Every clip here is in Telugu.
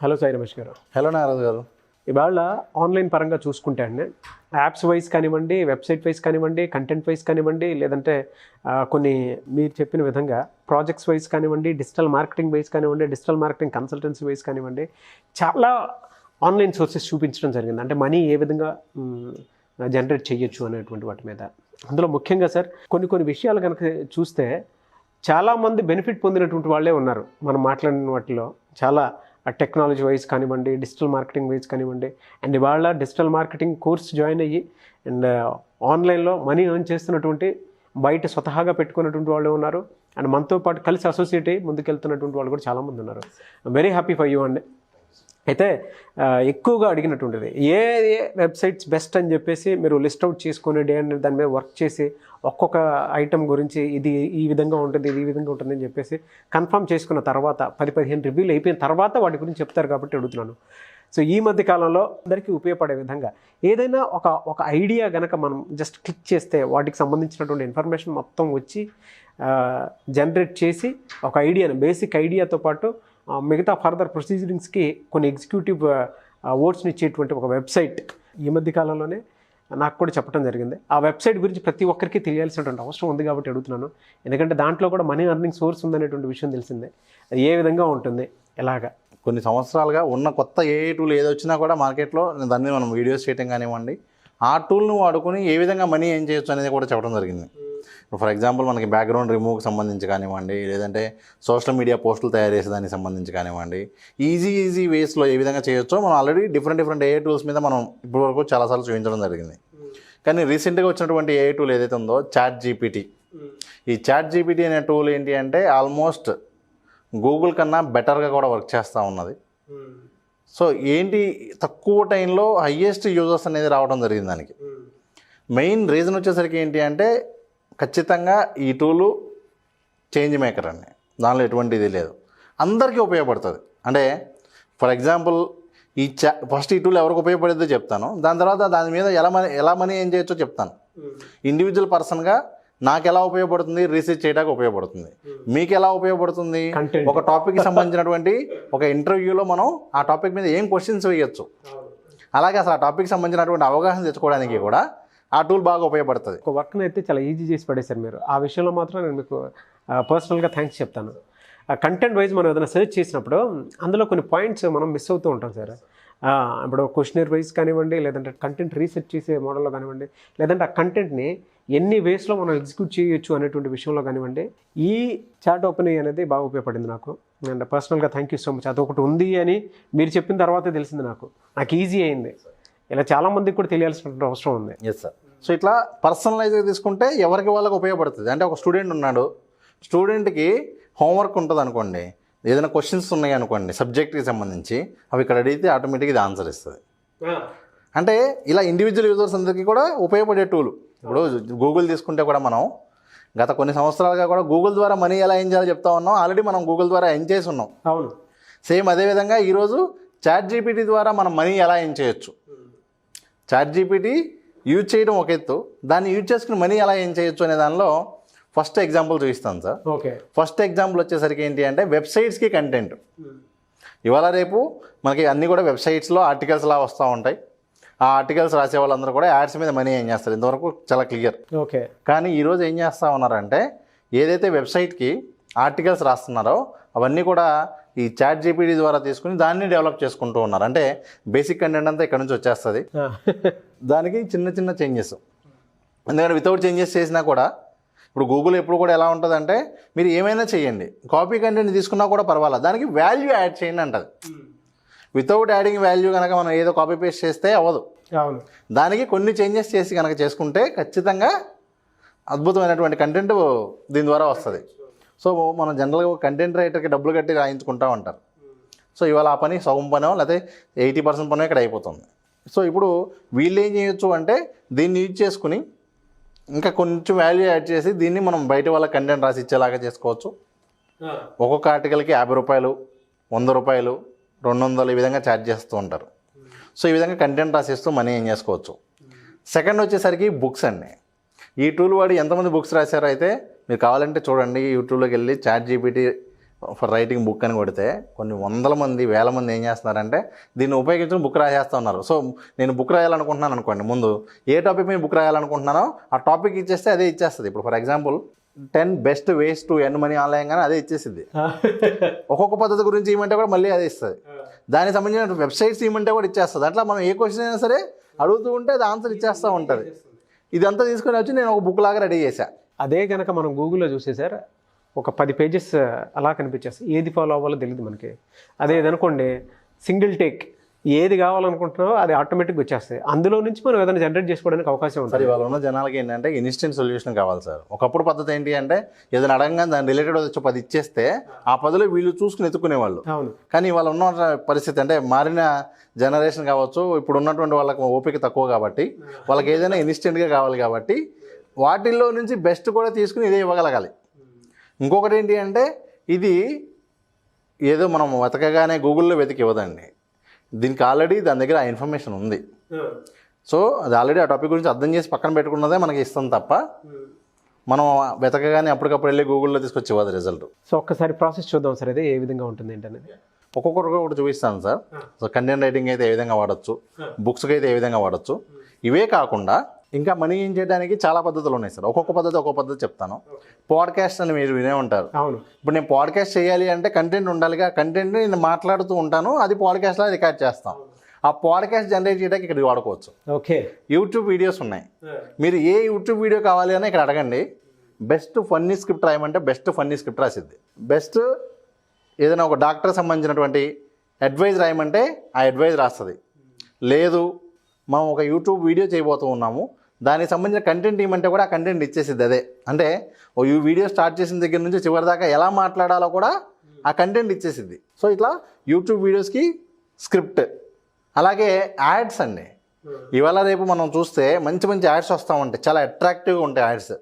హలో సాయి రమేష్ గారు. హలో నాగరాజు గారు. ఇవాళ ఆన్లైన్ పరంగా చూసుకుంటే అండి, యాప్స్ వైజ్ కానివ్వండి, వెబ్సైట్ వైజ్ కానివ్వండి, కంటెంట్ వైజ్ కానివ్వండి, లేదంటే కొన్ని మీరు చెప్పిన విధంగా ప్రాజెక్ట్స్ వైజ్ కానివ్వండి, డిజిటల్ మార్కెటింగ్ వైజ్ కానివ్వండి, డిజిటల్ మార్కెటింగ్ కన్సల్టెన్సీ వైజ్ కానివ్వండి, చాలా ఆన్లైన్ సోర్సెస్ చూపించడం జరిగింది. అంటే మనీ ఏ విధంగా జనరేట్ చేయొచ్చు అనేటువంటి వాటి మీద. అందులో ముఖ్యంగా సార్ కొన్ని విషయాలు కనుక చూస్తే చాలామంది బెనిఫిట్ పొందినటువంటి వాళ్ళే ఉన్నారు. మనం మాట్లాడిన వాటిలో చాలా టెక్నాలజీ వైజ్ కానివ్వండి, డిజిటల్ మార్కెటింగ్ వైజ్ కానివ్వండి, అండ్ ఇవాళ డిజిటల్ మార్కెటింగ్ కోర్స్ జాయిన్ అయ్యి అండ్ ఆన్లైన్లో మనీ ఎర్న్ చేస్తున్నటువంటి, బయట స్వతహాగా పెట్టుకున్నటువంటి వాళ్ళు ఉన్నారు. అండ్ మనతో పాటు కలిసి అసోసియేట్ అయ్యి ముందుకెళ్తున్నటువంటి వాళ్ళు కూడా చాలామంది ఉన్నారు. వెరీ హ్యాపీ ఫర్ యూ అండి. అయితే ఎక్కువగా అడిగినటువంటిది ఏ వెబ్సైట్స్ బెస్ట్ అని చెప్పేసి మీరు లిస్ట్ అవుట్ చేసుకొని దాని మీద వర్క్ చేసి ఒక్కొక్క ఐటమ్ గురించి ఇది ఈ విధంగా ఉంటుంది, ఇది ఈ విధంగా ఉంటుంది అని చెప్పేసి కన్ఫర్మ్ చేసుకున్న తర్వాత 10-15 రివ్యూలు అయిపోయిన తర్వాత వాటి గురించి చెప్తారు కాబట్టి అడుగుతున్నాను. సో ఈ మధ్య కాలంలో అందరికీ ఉపయోగపడే విధంగా ఏదైనా ఒక ఐడియా కనుక మనం జస్ట్ క్లిక్ చేస్తే వాటికి సంబంధించినటువంటి ఇన్ఫర్మేషన్ మొత్తం వచ్చి జనరేట్ చేసి ఒక ఐడియాని, బేసిక్ ఐడియాతో పాటు మిగతా ఫర్దర్ ప్రొసీజరింగ్స్కి కొన్ని ఎగ్జిక్యూటివ్ వర్డ్స్ని ఇచ్చేటువంటి ఒక వెబ్సైట్ ఈ మధ్య కాలంలోనే నాకు కూడా చెప్పడం జరిగింది. ఆ వెబ్సైట్ గురించి ప్రతి ఒక్కరికి తెలియాల్సినటువంటి అవసరం ఉంది కాబట్టి అడుగుతున్నాను. ఎందుకంటే దాంట్లో కూడా మనీ ఎర్నింగ్ సోర్స్ ఉందనేటువంటి విషయం తెలిసిందే. అది ఏ విధంగా ఉంటుంది, ఎలాగా? కొన్ని సంవత్సరాలుగా ఉన్న కొత్త ఏ టూల్ ఏది వచ్చినా కూడా మార్కెట్లో దాన్ని మనం వీడియోస్ చేయడం కానివ్వండి, ఆ టూల్ను వాడుకొని ఏ విధంగా మనీ ఏం చేయొచ్చు అనేది కూడా చెప్పడం జరిగింది. ఫర్ ఎగ్జాంపుల్ మనకి బ్యాక్గ్రౌండ్ రిమూవ్కి సంబంధించి కానివ్వండి, లేదంటే సోషల్ మీడియా పోస్టులు తయారు చేసేదానికి సంబంధించి కానివ్వండి, ఈజీ వేస్లో ఏ విధంగా చేయొచ్చో మనం ఆల్రెడీ డిఫరెంట్ ఏ టూల్స్ మీద మనం ఇప్పటివరకు చాలాసార్లు చూపించడం జరిగింది. కానీ రీసెంట్గా వచ్చినటువంటి ఏ టూల్ ఏదైతే ఉందో chatgpt, ఈ chatgpt అనే టూల్ ఏంటి అంటే ఆల్మోస్ట్ గూగుల్ కన్నా బెటర్గా కూడా వర్క్ చేస్తూ ఉన్నది. సో ఏంటి, తక్కువ టైంలో హయ్యెస్ట్ యూజర్స్ అనేది రావడం జరిగింది. దానికి మెయిన్ రీజన్ వచ్చేసరికి ఏంటి అంటే ఖచ్చితంగా ఈ టూలు చేంజ్ మేకర్ అండి. దానిలో ఎటువంటిది లేదు, అందరికీ ఉపయోగపడుతుంది. అంటే ఫర్ ఎగ్జాంపుల్ ఫస్ట్ ఈ టూల్ ఎవరికి ఉపయోగపడేదో చెప్తాను, దాని తర్వాత దాని మీద ఎలా మనీ ఏం చేయొచ్చో చెప్తాను. ఇండివిజువల్ పర్సన్గా నాకు ఎలా ఉపయోగపడుతుంది, రీసెర్చ్ చేయడానికి ఉపయోగపడుతుంది. మీకు ఎలా ఉపయోగపడుతుంది, ఒక టాపిక్కి సంబంధించినటువంటి ఒక ఇంటర్వ్యూలో మనం ఆ టాపిక్ మీద ఏం క్వశ్చన్స్ వేయచ్చు, అలాగే అసలు ఆ టాపిక్కి సంబంధించినటువంటి అవగాహన తెచ్చుకోవడానికి కూడా ఆ టూల్ బాగా ఉపయోగపడుతుంది. ఒక వర్క్ని అయితే చాలా ఈజీ చేసి పడేశారు మీరు. ఆ విషయంలో మాత్రం నేను మీకు పర్సనల్గా థ్యాంక్స్ చెప్తాను. కంటెంట్ వైజ్ మనం ఏదైనా సెర్చ్ చేసినప్పుడు అందులో కొన్ని పాయింట్స్ మనం మిస్ అవుతూ ఉంటాం సార్. ఇప్పుడు క్వశ్చనర్ వైజ్ కానివ్వండి, లేదంటే కంటెంట్ రీసెర్చ్ చేసే మోడల్లో కానివ్వండి, లేదంటే ఆ కంటెంట్ని ఎన్ని వేస్లో మనం ఎగ్జిక్యూట్ చేయొచ్చు అనేటువంటి విషయంలో కానివ్వండి, ఈ చాట్ ఓపెన్ అనేది బాగా ఉపయోగపడింది నాకు. అండ్ పర్సనల్గా థ్యాంక్ యూ సో మచ్. అదొకటి ఉంది అని మీరు చెప్పిన తర్వాతే తెలిసింది నాకు ఈజీ అయింది. ఇలా చాలామందికి కూడా తెలియాల్సినటువంటి అవసరం ఉంది. Yes sir. సో ఇట్లా పర్సనలైజ్గా తీసుకుంటే ఎవరికి వాళ్ళకి ఉపయోగపడుతుంది. అంటే ఒక స్టూడెంట్ ఉన్నాడు, స్టూడెంట్కి హోంవర్క్ ఉంటుంది అనుకోండి, ఏదైనా క్వశ్చన్స్ ఉన్నాయి అనుకోండి సబ్జెక్ట్కి సంబంధించి, అవి ఇక్కడ అడిగితే ఆటోమేటిక్గా ఇది ఆన్సర్ ఇస్తుంది. అంటే ఇలా ఇండివిజువల్ యూజర్స్ అందరికీ కూడా ఉపయోగపడే టూల్. ఇప్పుడు గూగుల్ తీసుకుంటే కూడా మనం గత కొన్ని సంవత్సరాలుగా కూడా గూగుల్ ద్వారా మనీ ఎలా ఏం చేయాలో చెప్తా ఉన్నాం. ఆల్రెడీ మనం గూగుల్ ద్వారా ఏం చేసి ఉన్నాం. అవును. సేమ్ అదేవిధంగా ఈరోజు chatgpt ద్వారా మనం మనీ ఎలా ఏం చేయొచ్చు, chatgpt యూజ్ చేయడం ఒక ఎత్తు, దాన్ని యూజ్ చేసుకుని మనీ ఎలా ఏం చేయొచ్చు అనే దానిలో ఫస్ట్ ఎగ్జాంపుల్ చూపిస్తాను సార్. ఓకే. ఫస్ట్ ఎగ్జాంపుల్ వచ్చేసరికి ఏంటి అంటే వెబ్సైట్స్కి కంటెంట్. ఇవాళ రేపు మనకి అన్నీ కూడా వెబ్సైట్స్లో ఆర్టికల్స్లా వస్తూ ఉంటాయి. ఆ ఆర్టికల్స్ రాసే వాళ్ళందరూ కూడా యాడ్స్ మీద మనీ ఏం చేస్తారు, ఇంతవరకు చాలా క్లియర్. ఓకే. కానీ ఈరోజు ఏం చేస్తూ ఉన్నారంటే ఏదైతే వెబ్సైట్కి ఆర్టికల్స్ రాస్తున్నారో అవన్నీ కూడా ఈ chatgpt ద్వారా తీసుకుని దాన్ని డెవలప్ చేసుకుంటూ ఉన్నారు. అంటే బేసిక్ కంటెంట్ అంతా ఇక్కడ నుంచి వచ్చేస్తుంది, దానికి చిన్న చేంజెస్. ఎందుకంటే వితౌట్ చేంజెస్ చేసినా కూడా ఇప్పుడు గూగుల్ ఎప్పుడు కూడా ఎలా ఉంటుందంటే మీరు ఏమైనా చేయండి, కాపీ కంటెంట్ తీసుకున్నా కూడా పర్వాలేదు, దానికి వాల్యూ యాడ్ చేయండి అంటది. వితౌట్ యాడింగ్ వాల్యూ కనుక మనం ఏదో కాపీ పేస్ట్ చేస్తే అవ్వదు. అవును. దానికి కొన్ని చేంజెస్ చేసి కనుక చేసుకుంటే ఖచ్చితంగా అద్భుతమైనటువంటి కంటెంట్ దీని ద్వారా వస్తుంది. సో మనం జనరల్గా కంటెంట్ రైటర్కి డబ్బులు కట్టి రాయించుకుంటూ ఉంటారు. సో ఇవాళ ఆ పని సగం పనో లేకపోతే 80% పనో ఇక్కడ అయిపోతుంది. సో ఇప్పుడు వీళ్ళు ఏం చేయొచ్చు అంటే దీన్ని యూజ్ చేసుకుని ఇంకా కొంచెం వాల్యూ యాడ్ చేసి దీన్ని మనం బయట వాళ్ళ కంటెంట్ రాసి ఇచ్చేలాగా చేసుకోవచ్చు. ఒక్కొక్క ఆర్టికల్కి 50 రూపాయలు, 100 రూపాయలు, 200 ఈ విధంగా ఛార్జ్ చేస్తూ ఉంటారు. సో ఈ విధంగా కంటెంట్ రాసిస్తూ మనీ ఏం చేసుకోవచ్చు. సెకండ్ వచ్చేసరికి బుక్స్ అండి. ఈ టూల్ వాడి ఎంతమంది బుక్స్ రాశారో అయితే మీరు కావాలంటే చూడండి, యూట్యూబ్లోకి వెళ్ళి chatgpt ఫర్ రైటింగ్ బుక్ అని కొడితే కొన్ని వందల మంది వేల మంది ఏం చేస్తున్నారంటే దీన్ని ఉపయోగించుకుని బుక్ రాసేస్తూ ఉన్నారు. సో నేను బుక్ రాయాలనుకుంటున్నాను అనుకోండి, ముందు ఏ టాపిక్ మీద బుక్ రాయాలనుకుంటున్నానో ఆ టాపిక్ ఇచ్చేస్తే అదే ఇచ్చేస్తుంది. ఇప్పుడు for example 10 best ways to earn money online కానీ అదే ఇచ్చేసింది. ఒక్కొక్క పద్ధతి గురించి ఇవ్వమంటే కూడా మళ్ళీ అదే ఇస్తుంది. దానికి సంబంధించిన వెబ్సైట్స్ ఇవ్వమంటే కూడా ఇచ్చేస్తుంది. అట్లా మనం ఏ క్వశ్చన్ అయినా సరే అడుగుతూ ఉంటే అది ఆన్సర్ ఇచ్చేస్తూ ఉంటుంది. ఇదంతా తీసుకొని వచ్చి నేను ఒక బుక్ లాగా రెడీ చేశాను. అదే కనుక మనం గూగుల్లో చూసేసారు ఒక 10 పేజెస్ అలా కనిపించేస్తాయి. ఏది ఫాలో అవ్వాలో తెలియదు మనకి. అదే అనుకోండి సింగిల్ టేక్ ఏది కావాలనుకుంటున్నావో అది ఆటోమేటిక్గా వచ్చేస్తాయి. అందులో నుంచి మనం ఏదైనా జనరేట్ చేసుకోవడానికి అవకాశం ఉంటుంది. ఇవాళ ఉన్న జనాలకి ఏంటంటే ఇన్స్టెంట్ సొల్యూషన్ కావాలి సార్. ఒకప్పుడు పద్ధతి ఏంటి అంటే ఏదైనా అడగంగా దాని రిలేటెడ్ వచ్చి 10 ఇచ్చేస్తే ఆ 10లో వీళ్ళు చూసుకుని ఎత్తుకునేవాళ్ళు. అవును. కానీ ఇవాళ ఉన్న పరిస్థితి అంటే మారిన జనరేషన్ కావచ్చు, ఇప్పుడు ఉన్నటువంటి వాళ్ళకి ఓపిక తక్కువ కాబట్టి వాళ్ళకి ఏదైనా ఇన్స్టెంట్గా కావాలి కాబట్టి వాటిల్లో నుంచి బెస్ట్ కూడా తీసుకుని ఇదే ఇవ్వగలగాలి. ఇంకొకటి ఏంటి అంటే ఇది ఏదో మనం వెతకగానే గూగుల్లో వెతికి ఇవ్వదండి. దీనికి ఆల్రెడీ దాని దగ్గర ఆ ఇన్ఫర్మేషన్ ఉంది. సో అది ఆల్రెడీ ఆ టాపిక్ గురించి అర్థం చేసి పక్కన పెట్టుకున్నదే మనకి ఇస్తాం తప్ప మనం వెతకగానే అప్పటికప్పుడు వెళ్ళి గూగుల్లో తీసుకొచ్చి ఇవ్వదు రిజల్ట్. సో ఒక్కసారి ప్రాసెస్ చూద్దాం సార్, అయితే ఏ విధంగా ఉంటుంది ఏంటనేది ఒక్కొక్కటి చూపిస్తాను సార్. సో కంటెంట్ రైటింగ్ అయితే ఏ విధంగా వాడచ్చు, బుక్స్కి అయితే ఏ విధంగా వాడచ్చు. ఇవే కాకుండా ఇంకా మనీ ఏం చేయడానికి చాలా పద్ధతులు ఉన్నాయి సార్. ఒక్కొక్క పద్ధతి చెప్తాను. పాడ్కాస్ట్ అని మీరు వినే ఉంటారు. అవును. ఇప్పుడు నేను పాడ్కాస్ట్ చేయాలి అంటే కంటెంట్ ఉండాలిగా. కంటెంట్ నేను మాట్లాడుతూ ఉంటాను, అది పాడ్కాస్ట్లో రికార్డ్ చేస్తాం. ఆ పాడ్కాస్ట్ జనరేట్ చేయడానికి ఇక్కడ వాడుకోవచ్చు. ఓకే. యూట్యూబ్ వీడియోస్ ఉన్నాయి. మీరు ఏ యూట్యూబ్ వీడియో కావాలి అని ఇక్కడ అడగండి. బెస్ట్ ఫన్నీ స్క్రిప్ట్ రాయమంటే బెస్ట్ ఫన్నీ స్క్రిప్ట్ రాసిద్ది. బెస్ట్ ఏదైనా ఒక డాక్టర్ సంబంధించినటువంటి అడ్వైజ్ రాయమంటే ఆ అడ్వైజ్ రాస్తుంది. లేదు మనం ఒక యూట్యూబ్ వీడియో చేయబోతూ ఉన్నాము, దానికి సంబంధించిన కంటెంట్ ఇవ్వమంటే కూడా ఆ కంటెంట్ ఇచ్చేసిద్ది. అదే అంటే ఓ ఈ వీడియో స్టార్ట్ చేసిన దగ్గర నుంచి చివరి దాకా ఎలా మాట్లాడాలో కూడా ఆ కంటెంట్ ఇచ్చేసిద్ది. సో ఇట్లా యూట్యూబ్ వీడియోస్కి స్క్రిప్ట్. అలాగే యాడ్స్ అండి. ఇవాళ రేపు మనం చూస్తే మంచి మంచి యాడ్స్ వస్తూ ఉంటాయి, చాలా అట్రాక్టివ్గా ఉంటాయి యాడ్స్.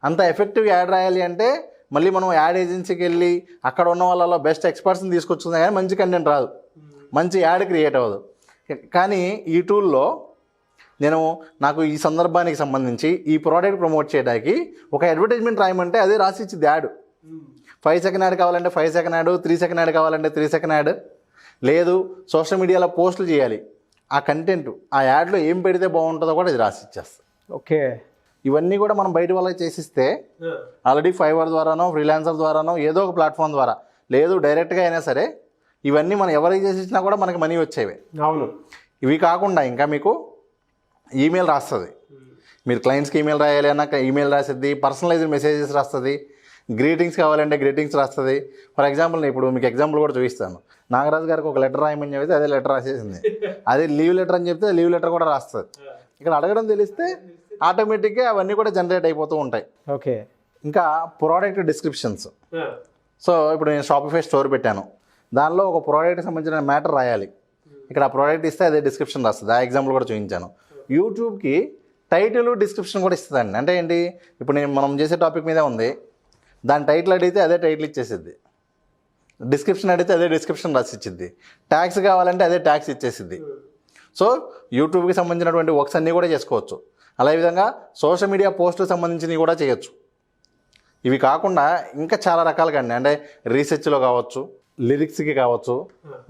అంత ఎఫెక్టివ్ యాడ్ రాయాలి అంటే మళ్ళీ మనం యాడ్ ఏజెన్సీకి వెళ్ళి అక్కడ ఉన్న వాళ్ళలో బెస్ట్ ఎక్స్పర్ట్స్ని తీసుకొచ్చుకుంది కానీ మంచి కంటెంట్ రాదు, మంచి యాడ్ క్రియేట్ అవ్వదు. కానీ ఈ టూల్లో నాకు ఈ సందర్భానికి సంబంధించి ఈ ప్రోడక్ట్ ప్రమోట్ చేయడానికి ఒక అడ్వర్టైజ్మెంట్ రాయమంటే అదే రాసి ఇచ్చింది యాడ్. 5 సెకండ్ యాడ్ కావాలంటే 5 సెకండ్ యాడ్, 3 సెకండ్ యాడ్ కావాలంటే 3 సెకండ్ యాడ్. లేదు సోషల్ మీడియాలో పోస్టులు చేయాలి, ఆ కంటెంట్ ఆ యాడ్లో ఏం పెడితే బాగుంటుందో కూడా ఇది రాసి ఇచ్చేస్తుంది. ఓకే. ఇవన్నీ కూడా మనం బయట వాళ్ళకి చేసిస్తే ఆల్రెడీ ఫైవర్ ద్వారానో ఫ్రీలాన్సర్ ద్వారానో ఏదో ఒక ప్లాట్ఫామ్ ద్వారా, లేదు డైరెక్ట్గా అయినా సరే ఇవన్నీ మనం ఎవరికి చేసి ఇచ్చినా కూడా మనకి మనీ వచ్చేవి. అవును. ఇవి కాకుండా ఇంకా మీకు ఈమెయిల్ రాస్తుంది. మీరు క్లయింట్స్కి ఈమెయిల్ రాయాలి అన్న ఈమెయిల్ రాసిద్ది. పర్సనలైజ్డ్ మెసేజెస్ రాస్తుంది. గ్రీటింగ్స్ కావాలంటే గ్రీటింగ్స్ రాస్తుంది. ఫర్ ఎగ్జాంపుల్ నేను ఇప్పుడు మీకు ఎగ్జాంపుల్ కూడా చూపిస్తాను. నాగరాజు గారికి ఒక లెటర్ రాయమని చెప్తే అదే లెటర్ రాసేసింది. అదే లీవ్ లెటర్ అని చెప్తే లీవ్ లెటర్ కూడా రాస్తుంది. ఇక్కడ అడగడం తెలిస్తే ఆటోమేటిక్గా అవన్నీ కూడా జనరేట్ అయిపోతూ ఉంటాయి. ఓకే. ఇంకా ప్రోడక్ట్ డిస్క్రిప్షన్స్. సో ఇప్పుడు నేను షాపిఫై స్టోర్ పెట్టాను, దానిలో ఒక ప్రోడక్ట్కి సంబంధించిన మ్యాటర్ రాయాలి. ఇక్కడ ఆ ప్రోడక్ట్ ఇస్తే అదే డిస్క్రిప్షన్ రాస్తుంది. ఆ ఎగ్జాంపుల్ కూడా చూపించాను. యూట్యూబ్కి టైటిల్ డిస్క్రిప్షన్ కూడా ఇస్తుందండి. అంటే ఏంటి, ఇప్పుడు మనం చేసే టాపిక్ మీదే ఉంది, దాని టైటిల్ అడిగితే అదే టైటిల్ ఇచ్చేసిద్ది, డిస్క్రిప్షన్ అడిగితే అదే డిస్క్రిప్షన్ రాసి ఇచ్చిద్ది, ట్యాగ్స్ కావాలంటే అదే ట్యాగ్స్ ఇచ్చేసిద్ది. సో యూట్యూబ్కి సంబంధించినటువంటి వర్క్స్ అన్నీ కూడా చేసుకోవచ్చు. అదేవిధంగా సోషల్ మీడియా పోస్టులకు సంబంధించినవి కూడా చేయొచ్చు. ఇవి కాకుండా ఇంకా చాలా రకాలుగా అండి, అంటే రీసెర్చ్లో కావచ్చు, లిరిక్స్కి కావచ్చు,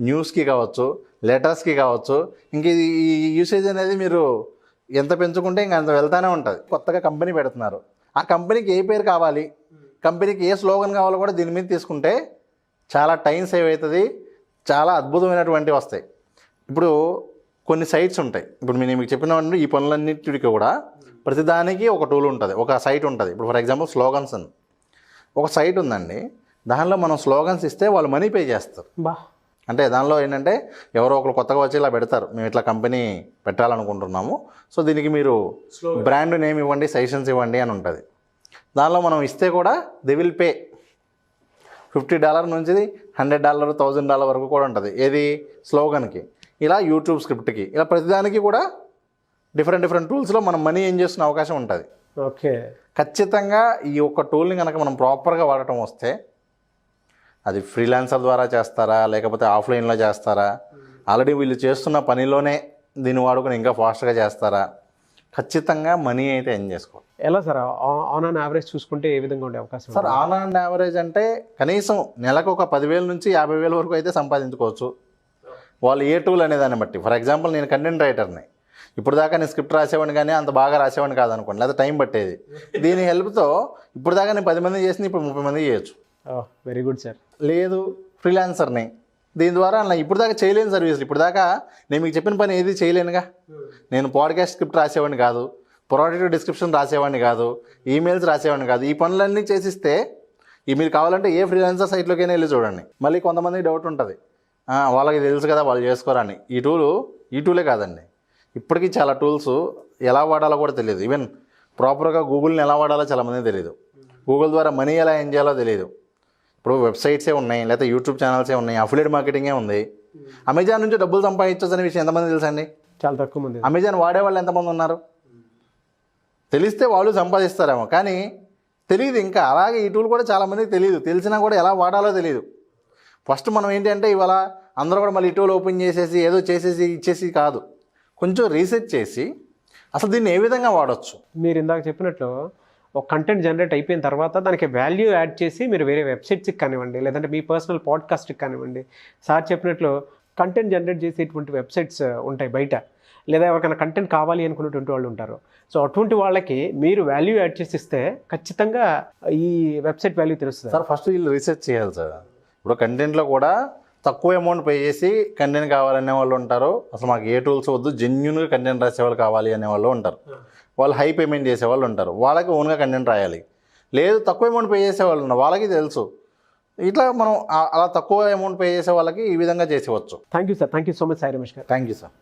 న్యూస్కి కావచ్చు, లెటర్స్కి కావచ్చు. ఇంక ఇది ఈ యూసేజ్ అనేది మీరు ఎంత పెంచుకుంటే ఇంకా అంత వెళ్తానే ఉంటుంది. కొత్తగా కంపెనీ పెడుతున్నారు, ఆ కంపెనీకి ఏ పేరు కావాలి, కంపెనీకి ఏ స్లోగన్ కావాలో కూడా దీని మీద తీసుకుంటే చాలా టైం సేవ్ అవుతుంది, చాలా అద్భుతమైనటువంటివి వస్తాయి. ఇప్పుడు కొన్ని సైట్స్ ఉంటాయి. ఇప్పుడు నేను మీకు చెప్పిన ఈ పనులన్నిటికీ కూడా ప్రతిదానికి ఒక టూల్ ఉంటుంది, ఒక సైట్ ఉంటుంది. ఇప్పుడు ఫర్ ఎగ్జాంపుల్ స్లోగన్స్ అని ఒక సైట్ ఉందండి. దానిలో మనం స్లోగన్స్ ఇస్తే వాళ్ళు మనీ పే చేస్తారు. అంటే దానిలో ఏంటంటే ఎవరో ఒకరు కొత్తగా వచ్చి ఇలా పెడతారు, మేము ఇట్లా కంపెనీ పెట్టాలనుకుంటున్నాము, సో దీనికి మీరు బ్రాండ్ నేమ్ ఇవ్వండి, సజెషన్స్ ఇవ్వండి అని ఉంటుంది. దానిలో మనం ఇస్తే కూడా దే విల్ పే. $50 నుంచి $100, $1000 వరకు కూడా ఉంటుంది. ఏది స్లోగన్కి. ఇలా యూట్యూబ్ స్క్రిప్ట్కి, ఇలా ప్రతిదానికి కూడా డిఫరెంట్ టూల్స్లో మనం మనీ ఏం చేస్తున్న అవకాశం ఉంటుంది. ఓకే. ఖచ్చితంగా ఈ ఒక్క టూల్ని కనుక మనం ప్రాపర్గా వాడటం వస్తే, అది ఫ్రీలాన్సర్ ద్వారా చేస్తారా లేకపోతే ఆఫ్లైన్లో చేస్తారా, ఆల్రెడీ వీళ్ళు చేస్తున్న పనిలోనే దీన్ని వాడుకొని ఇంకా ఫాస్ట్గా చేస్తారా, ఖచ్చితంగా మనీ అయితే ఏం చేసుకోవాలి. ఎలా సార్ ఆన్ ఆన్ యావరేజ్ చూసుకుంటే ఏ విధంగా ఉండే అవకాశం సార్ ఆన్ అండ్ యావరేజ్ అంటే కనీసం నెలకు ఒక 10,000 నుంచి 50,000 వరకు అయితే సంపాదించుకోవచ్చు వాళ్ళు ఏ టూల్ అనే దాన్ని బట్టి. ఫర్ ఎగ్జాంపుల్ నేను కంటెంట్ రైటర్ని, ఇప్పుడు దాకా నేను స్క్రిప్ట్ రాసేవాడిని కానీ అంత బాగా రాసేవాడిని కాదనుకోండి, లేదా టైం పట్టేది. దీని హెల్ప్తో ఇప్పుడు దాకా నేను 10 మంది చేసింది ఇప్పుడు 30 మంది చేయొచ్చు. Very good sir. లేదు ఫ్రీలాన్సర్ని, దీని ద్వారా అలా ఇప్పుడు దాకా చేయలేని సర్వీసులు, ఇప్పుడు దాకా నేను మీకు చెప్పిన పని ఏది చేయలేనుగా. నేను పాడ్కాస్ట్ స్క్రిప్ట్ రాసేవాడిని కాదు, ప్రొడక్ట్ డిస్క్రిప్షన్ రాసేవాడిని కాదు, ఈమెయిల్స్ రాసేవాడిని కాదు. ఈ పనులన్నీ చేసిస్తే మీరు కావాలంటే ఏ ఫ్రీలాన్సర్ సైట్లోకైనా వెళ్ళి చూడండి. మళ్ళీ కొంతమంది డౌట్ ఉంటుంది, వాళ్ళకి తెలుసు కదా వాళ్ళు చేసుకోరని. ఈ టూలే కాదండి, ఇప్పటికీ చాలా టూల్స్ ఎలా వాడాలో కూడా తెలియదు. ఈవెన్ ప్రాపర్గా గూగుల్ని ఎలా వాడాలో చాలామంది తెలియదు. గూగుల్ ద్వారా మనీ ఎలా ఏం చేయాలో తెలియదు. ఇప్పుడు వెబ్సైట్సే ఉన్నాయి, లేకపోతే యూట్యూబ్ ఛానల్సే ఉన్నాయి, అఫిలియేట్ మార్కెటింగే ఉంది. అమెజాన్ నుంచి డబ్బులు సంపాదించవచ్చు అనే విషయం ఎంతమంది తెలుసండి? చాలా తక్కువ మంది. అమెజాన్ వాడేవాళ్ళు ఎంతమంది ఉన్నారు? తెలిస్తే వాళ్ళు సంపాదిస్తారేమో, కానీ తెలియదు ఇంకా. అలాగే ఈ టూల్ కూడా చాలామందికి తెలియదు, తెలిసినా కూడా ఎలా వాడాలో తెలియదు. ఫస్ట్ మనం ఏంటంటే ఇవాళ అందరూ కూడా మళ్ళీ ఈ టూల్ ఓపెన్ చేసేసి ఏదో చేసేసి ఇచ్చేసి కాదు, కొంచెం రీసెర్చ్ చేసి అసలు దీన్ని ఏ విధంగా వాడచ్చు. మీరు ఇందాక చెప్పినట్లు ఒక కంటెంట్ జనరేట్ అయిపోయిన తర్వాత దానికి వాల్యూ యాడ్ చేసి మీరు వేరే వెబ్సైట్స్కి కానివ్వండి, లేదంటే మీ పర్సనల్ పాడ్కాస్ట్కి కానివ్వండి, సార్ చెప్పినట్లు కంటెంట్ జనరేట్ చేసేటువంటి వెబ్సైట్స్ ఉంటాయి బయట, లేదా ఎవరికైనా కంటెంట్ కావాలి అనుకునేటువంటి వాళ్ళు ఉంటారు. సో అటువంటి వాళ్ళకి మీరు వాల్యూ యాడ్ చేసి ఇస్తే ఖచ్చితంగా ఈ వెబ్సైట్ వాల్యూ తెలుస్తుంది. సార్ ఫస్ట్ వీళ్ళు రీసెర్చ్ చేయాలి సార్. ఇప్పుడు కంటెంట్లో కూడా తక్కువ అమౌంట్ పే చేసి కంటెంట్ కావాలనే వాళ్ళు ఉంటారు. అసలు మాకు ఏ టూల్స్ వద్దు, జెన్యున్గా కంటెంట్ రాసేవాళ్ళు కావాలి అనే వాళ్ళు ఉంటారు. వాళ్ళు హై పేమెంట్ చేసేవాళ్ళు ఉంటారు, వాళ్ళకి ఓన్గా కంటెంట్ రాయాలి. లేదు తక్కువ అమౌంట్ పే చేసేవాళ్ళు ఉన్నారు, వాళ్ళకి తెలుసు. ఇట్లా మనం అలా తక్కువ అమౌంట్ పే చేసే వాళ్ళకి ఈ విధంగా చేసేవచ్చు. Thank you sir. Thank you so much Sai Ramesh గారు. Thank you sir.